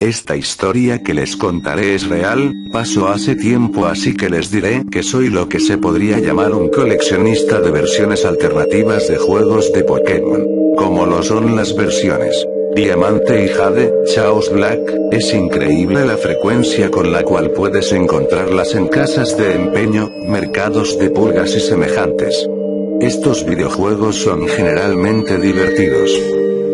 Esta historia que les contaré es real, pasó hace tiempo, así que les diré que soy lo que se podría llamar un coleccionista de versiones alternativas de juegos de Pokémon. Como lo son las versiones Diamante y Jade, Chaos Black, es increíble la frecuencia con la cual puedes encontrarlas en casas de empeño, mercados de pulgas y semejantes. Estos videojuegos son generalmente divertidos.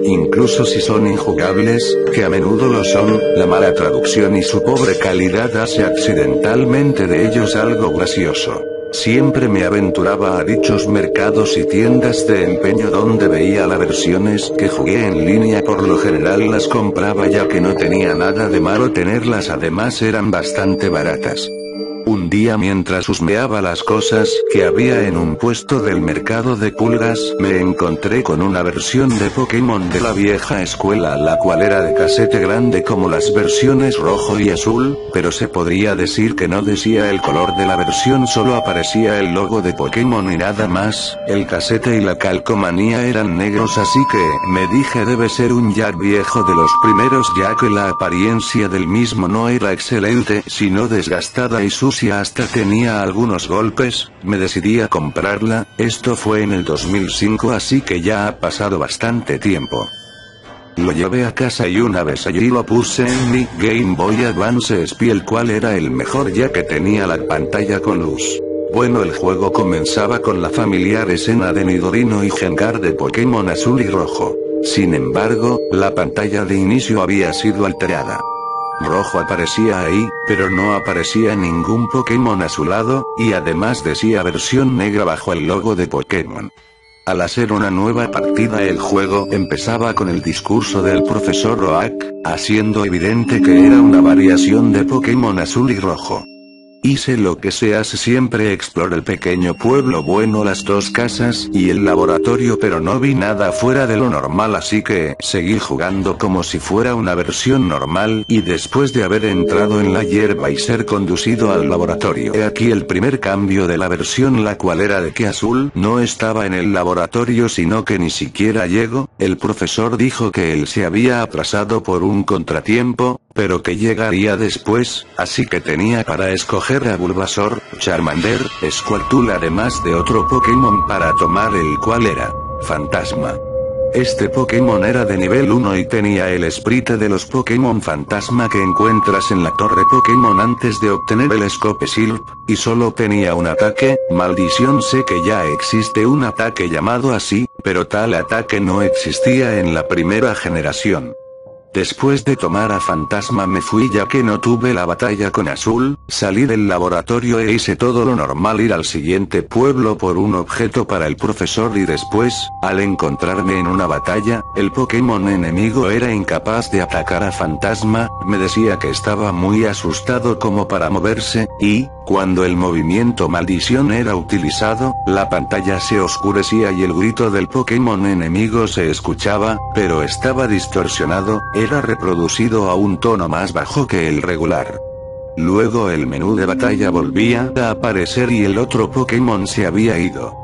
Incluso si son injugables, que a menudo lo son, la mala traducción y su pobre calidad hace accidentalmente de ellos algo gracioso. Siempre me aventuraba a dichos mercados y tiendas de empeño donde veía las versiones que jugué en línea. Por lo general las compraba ya que no tenía nada de malo tenerlas, además eran bastante baratas. Un día mientras husmeaba las cosas que había en un puesto del mercado de pulgas, me encontré con una versión de Pokémon de la vieja escuela, la cual era de casete grande como las versiones rojo y azul, pero se podría decir que no decía el color de la versión, solo aparecía el logo de Pokémon y nada más. El casete y la calcomanía eran negros, así que me dije debe ser un ya viejo de los primeros, ya que la apariencia del mismo no era excelente, sino desgastada y sucia, hasta tenía algunos golpes. Me decidí a comprarla. Esto fue en el 2005, así que ya ha pasado bastante tiempo. Lo llevé a casa y una vez allí lo puse en mi Game Boy Advance SP, el cual era el mejor ya que tenía la pantalla con luz. Bueno, el juego comenzaba con la familiar escena de Nidorino y Gengar de Pokémon azul y rojo. Sin embargo, la pantalla de inicio había sido alterada. Rojo aparecía ahí, pero no aparecía ningún Pokémon azulado, y además decía versión negra bajo el logo de Pokémon. Al hacer una nueva partida, el juego empezaba con el discurso del profesor Oak, haciendo evidente que era una variación de Pokémon azul y rojo. Hice lo que se hace siempre, exploré el pequeño pueblo, bueno, las dos casas y el laboratorio, pero no vi nada fuera de lo normal, así que seguí jugando como si fuera una versión normal, y después de haber entrado en la hierba y ser conducido al laboratorio, he aquí el primer cambio de la versión, la cual era de que Azul no estaba en el laboratorio, sino que ni siquiera llegó. El profesor dijo que él se había atrasado por un contratiempo, pero que llegaría después, así que tenía para escoger a Bulbasaur, Charmander, Squirtle, además de otro Pokémon para tomar, el cual era Fantasma. Este Pokémon era de nivel 1 y tenía el sprite de los Pokémon Fantasma que encuentras en la torre Pokémon antes de obtener el Scopesilp, y solo tenía un ataque. Maldición, sé que ya existe un ataque llamado así, pero tal ataque no existía en la primera generación. Después de tomar a Fantasma me fui ya que no tuve la batalla con Azul, salí del laboratorio e hice todo lo normal, ir al siguiente pueblo por un objeto para el profesor, y después, al encontrarme en una batalla, el Pokémon enemigo era incapaz de atacar a Fantasma, me decía que estaba muy asustado como para moverse, y, cuando el movimiento maldición era utilizado, la pantalla se oscurecía y el grito del Pokémon enemigo se escuchaba, pero estaba distorsionado, era reproducido a un tono más bajo que el regular. Luego el menú de batalla volvía a aparecer y el otro Pokémon se había ido.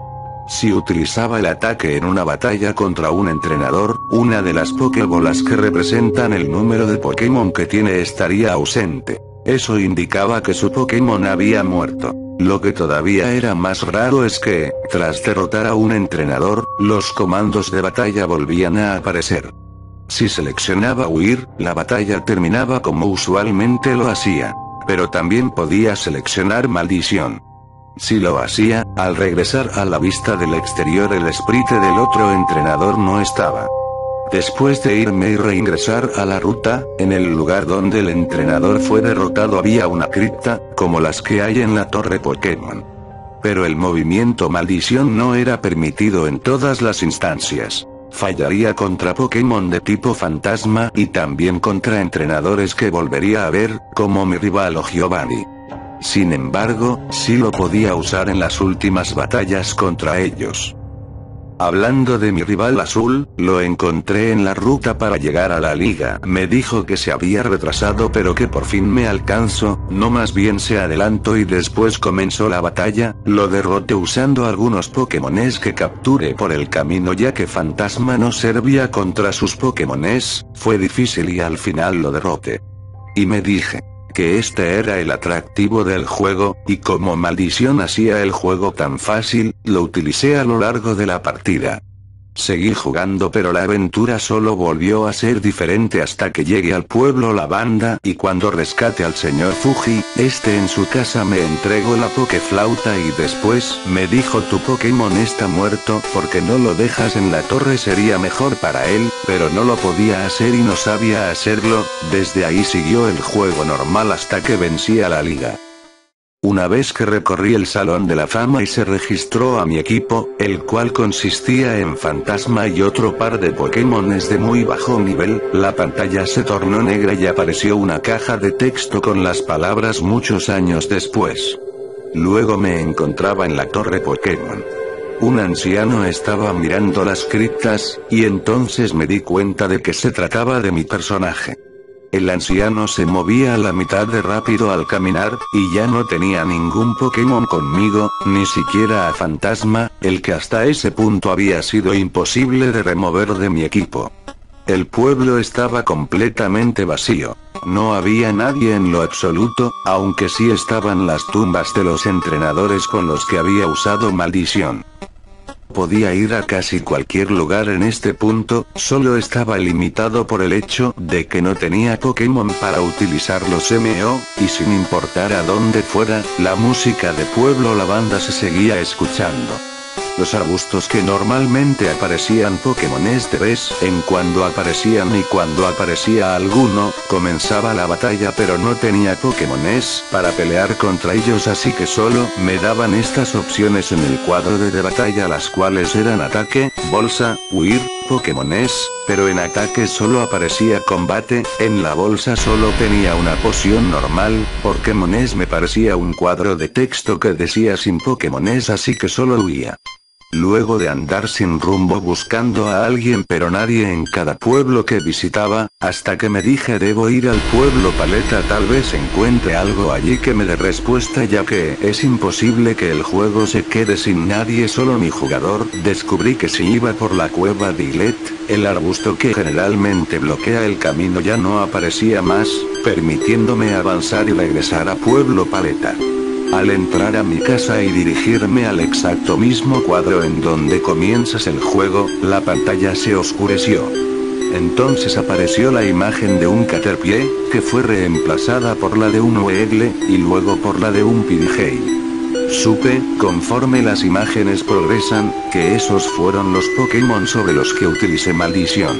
Si utilizaba el ataque en una batalla contra un entrenador, una de las Pokébolas que representan el número de Pokémon que tiene estaría ausente. Eso indicaba que su Pokémon había muerto. Lo que todavía era más raro es que, tras derrotar a un entrenador, los comandos de batalla volvían a aparecer. Si seleccionaba huir, la batalla terminaba como usualmente lo hacía. Pero también podía seleccionar maldición. Si lo hacía, al regresar a la vista del exterior el sprite del otro entrenador no estaba. Después de irme y reingresar a la ruta, en el lugar donde el entrenador fue derrotado había una cripta, como las que hay en la torre Pokémon. Pero el movimiento maldición no era permitido en todas las instancias. Fallaría contra Pokémon de tipo fantasma y también contra entrenadores que volvería a ver, como mi rival o Giovanni. Sin embargo, sí lo podía usar en las últimas batallas contra ellos. Hablando de mi rival Azul, lo encontré en la ruta para llegar a la liga. Me dijo que se había retrasado pero que por fin me alcanzó, no, más bien se adelantó, y después comenzó la batalla. Lo derroté usando algunos Pokémones que capturé por el camino, ya que Fantasma no servía contra sus Pokémones. Fue difícil y al final lo derroté. y me dije que este era el atractivo del juego, y como maldición hacía el juego tan fácil, lo utilicé a lo largo de la partida. Seguí jugando, pero la aventura solo volvió a ser diferente hasta que llegué al pueblo Lavanda, y cuando rescate al señor Fuji, en su casa me entregó la Pokeflauta y después me dijo: tu Pokémon está muerto, porque no lo dejas en la torre, sería mejor para él, pero no lo podía hacer y no sabía hacerlo. Desde ahí siguió el juego normal hasta que vencí a la liga. Una vez que recorrí el Salón de la Fama y se registró a mi equipo, el cual consistía en Fantasma y otro par de Pokémones de muy bajo nivel, la pantalla se tornó negra y apareció una caja de texto con las palabras muchos años después. Luego me encontraba en la torre Pokémon. Un anciano estaba mirando las criptas, y entonces me di cuenta de que se trataba de mi personaje. El anciano se movía a la mitad de rápido al caminar, y ya no tenía ningún Pokémon conmigo, ni siquiera a Fantasma, el que hasta ese punto había sido imposible de remover de mi equipo. El pueblo estaba completamente vacío. No había nadie en lo absoluto, aunque sí estaban las tumbas de los entrenadores con los que había usado maldición. Podía ir a casi cualquier lugar en este punto, solo estaba limitado por el hecho de que no tenía Pokémon para utilizar los MO, y sin importar a dónde fuera, la música de Pueblo Lavanda se seguía escuchando. Los arbustos que normalmente aparecían Pokémones de vez en cuando aparecían, y cuando aparecía alguno, comenzaba la batalla, pero no tenía Pokémones para pelear contra ellos, así que solo me daban estas opciones en el cuadro de batalla, las cuales eran ataque, bolsa, huir, Pokémones, pero en ataque solo aparecía combate, en la bolsa solo tenía una poción normal, Pokémones me parecía un cuadro de texto que decía sin Pokémones, así que solo huía. Luego de andar sin rumbo buscando a alguien, pero nadie en cada pueblo que visitaba, hasta que me dije: debo ir al pueblo Paleta, tal vez encuentre algo allí que me dé respuesta, ya que es imposible que el juego se quede sin nadie, solo mi jugador. Descubrí que si iba por la cueva de Islet, el arbusto que generalmente bloquea el camino ya no aparecía más, permitiéndome avanzar y regresar a pueblo Paleta. Al entrar a mi casa y dirigirme al exacto mismo cuadro en donde comienzas el juego, la pantalla se oscureció. Entonces apareció la imagen de un Caterpie, que fue reemplazada por la de un Weagle, y luego por la de un Pidgey. Supe, conforme las imágenes progresan, que esos fueron los Pokémon sobre los que utilicé maldición.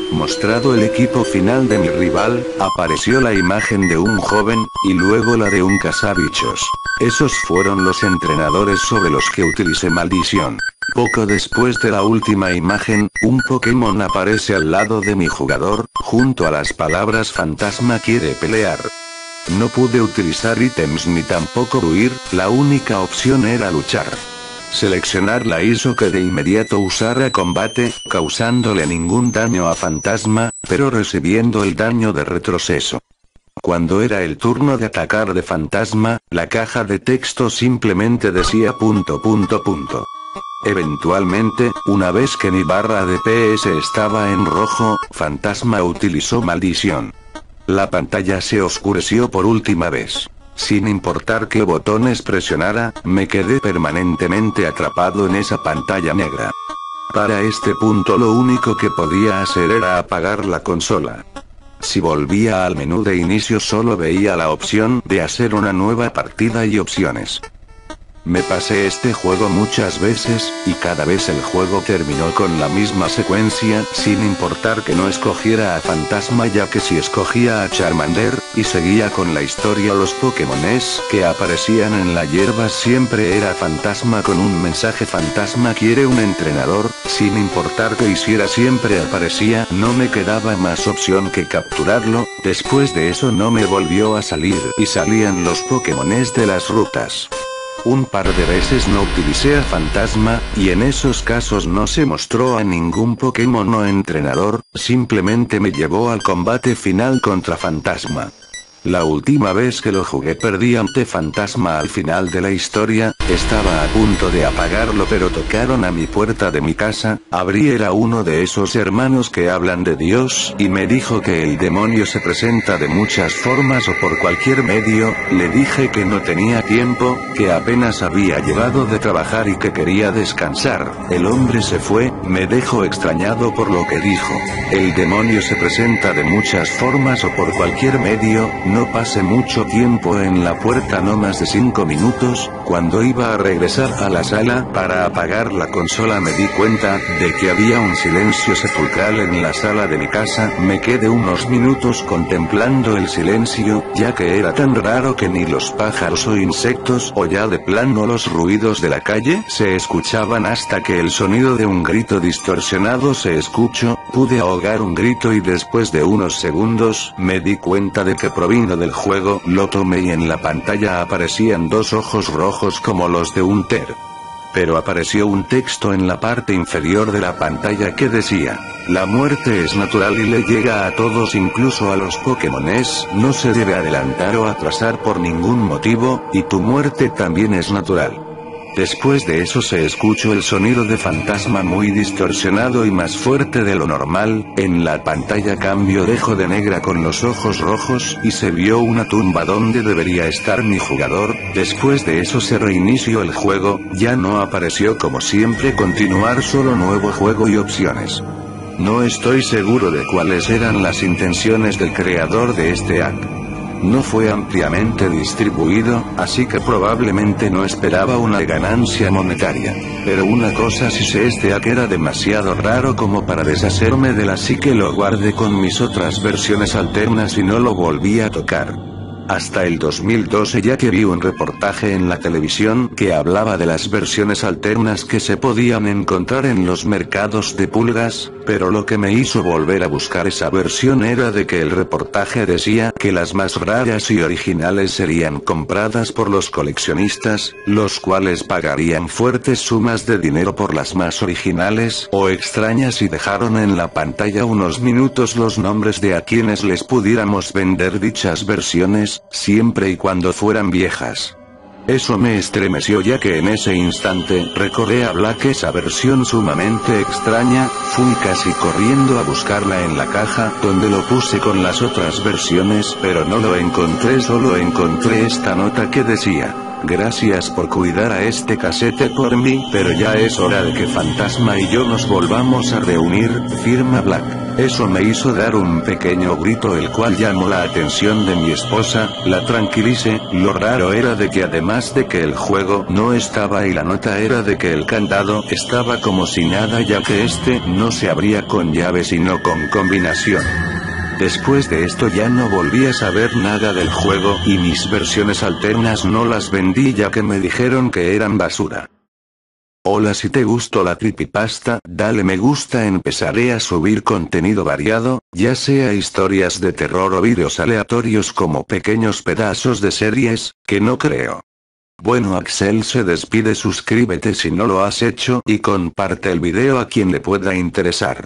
Mostrado el equipo final de mi rival, apareció la imagen de un joven, y luego la de un cazabichos. Esos fueron los entrenadores sobre los que utilicé maldición. Poco después de la última imagen, un Pokémon aparece al lado de mi jugador, junto a las palabras Fantasma quiere pelear. No pude utilizar ítems ni tampoco huir, la única opción era luchar. Seleccionarla hizo que de inmediato usara combate, causándole ningún daño a Fantasma, pero recibiendo el daño de retroceso. Cuando era el turno de atacar de Fantasma, la caja de texto simplemente decía ... Eventualmente, una vez que mi barra de PS estaba en rojo, Fantasma utilizó maldición. La pantalla se oscureció por última vez. Sin importar qué botones presionara, me quedé permanentemente atrapado en esa pantalla negra. Para este punto lo único que podía hacer era apagar la consola. Si volvía al menú de inicio solo veía la opción de hacer una nueva partida y opciones. Me pasé este juego muchas veces, y cada vez el juego terminó con la misma secuencia, sin importar que no escogiera a Fantasma, ya que si escogía a Charmander, y seguía con la historia, los Pokémones que aparecían en la hierba siempre era Fantasma con un mensaje: Fantasma quiere un entrenador, sin importar que hiciera siempre aparecía, no me quedaba más opción que capturarlo. Después de eso no me volvió a salir, y salían los Pokémones de las rutas. Un par de veces no utilicé a Fantasma, y en esos casos no se mostró a ningún Pokémon o entrenador, simplemente me llevó al combate final contra Fantasma. La última vez que lo jugué perdí ante Fantasma al final de la historia, Estaba a punto de apagarlo pero tocaron a mi puerta de mi casa, abrí, era uno de esos hermanos que hablan de Dios y me dijo que el demonio se presenta de muchas formas o por cualquier medio. Le dije que no tenía tiempo, que apenas había llegado de trabajar y que quería descansar. El hombre se fue, me dejó extrañado por lo que dijo. El demonio se presenta de muchas formas o por cualquier medio. No pasé mucho tiempo en la puerta, no más de 5 minutos, cuando iba a regresar a la sala para apagar la consola me di cuenta de que había un silencio sepulcral en la sala de mi casa. Me quedé unos minutos contemplando el silencio, ya que era tan raro que ni los pájaros o insectos o ya de plano los ruidos de la calle se escuchaban hasta que el sonido de un grito distorsionado se escuchó. Pude ahogar un grito y después de unos segundos me di cuenta de que provino del juego. Lo tomé y en la pantalla aparecían dos ojos rojos como los de un ter. Pero apareció un texto en la parte inferior de la pantalla que decía: la muerte es natural y le llega a todos, incluso a los Pokémones, no se debe adelantar o atrasar por ningún motivo, y tu muerte también es natural. Después de eso se escuchó el sonido de fantasma muy distorsionado y más fuerte de lo normal. En la pantalla cambió dejo de negra con los ojos rojos y se vio una tumba donde debería estar mi jugador. Después de eso se reinició el juego, ya no apareció como siempre continuar, solo nuevo juego y opciones. No estoy seguro de cuáles eran las intenciones del creador de este hack. No fue ampliamente distribuido, así que probablemente no esperaba una ganancia monetaria. Pero una cosa sí sé, este hack era demasiado raro como para deshacerme de él, así que lo guardé con mis otras versiones alternas y no lo volví a tocar. Hasta el 2012, ya que vi un reportaje en la televisión que hablaba de las versiones alternas que se podían encontrar en los mercados de pulgas, pero lo que me hizo volver a buscar esa versión era de que el reportaje decía que las más raras y originales serían compradas por los coleccionistas, los cuales pagarían fuertes sumas de dinero por las más originales o extrañas, y dejaron en la pantalla unos minutos los nombres de a quienes les pudiéramos vender dichas versiones, siempre y cuando fueran viejas. Eso me estremeció, ya que en ese instante recordé a Black esa versión sumamente extraña. Fui casi corriendo a buscarla en la caja donde lo puse con las otras versiones, pero no lo encontré, solo encontré esta nota que decía: gracias por cuidar a este casete por mí, pero ya es hora de que Fantasma y yo nos volvamos a reunir, firma Black. Eso me hizo dar un pequeño grito, el cual llamó la atención de mi esposa, la tranquilicé. Lo raro era de que además de que el juego no estaba y la nota era de que el candado estaba como si nada, ya que este no se abría con llave sino con combinación. Después de esto ya no volví a saber nada del juego y mis versiones alternas no las vendí, ya que me dijeron que eran basura. Hola, si te gustó la creepypasta, dale me gusta. Empezaré a subir contenido variado, ya sea historias de terror o vídeos aleatorios como pequeños pedazos de series, que no creo. Bueno, Axel se despide, suscríbete si no lo has hecho y comparte el video a quien le pueda interesar.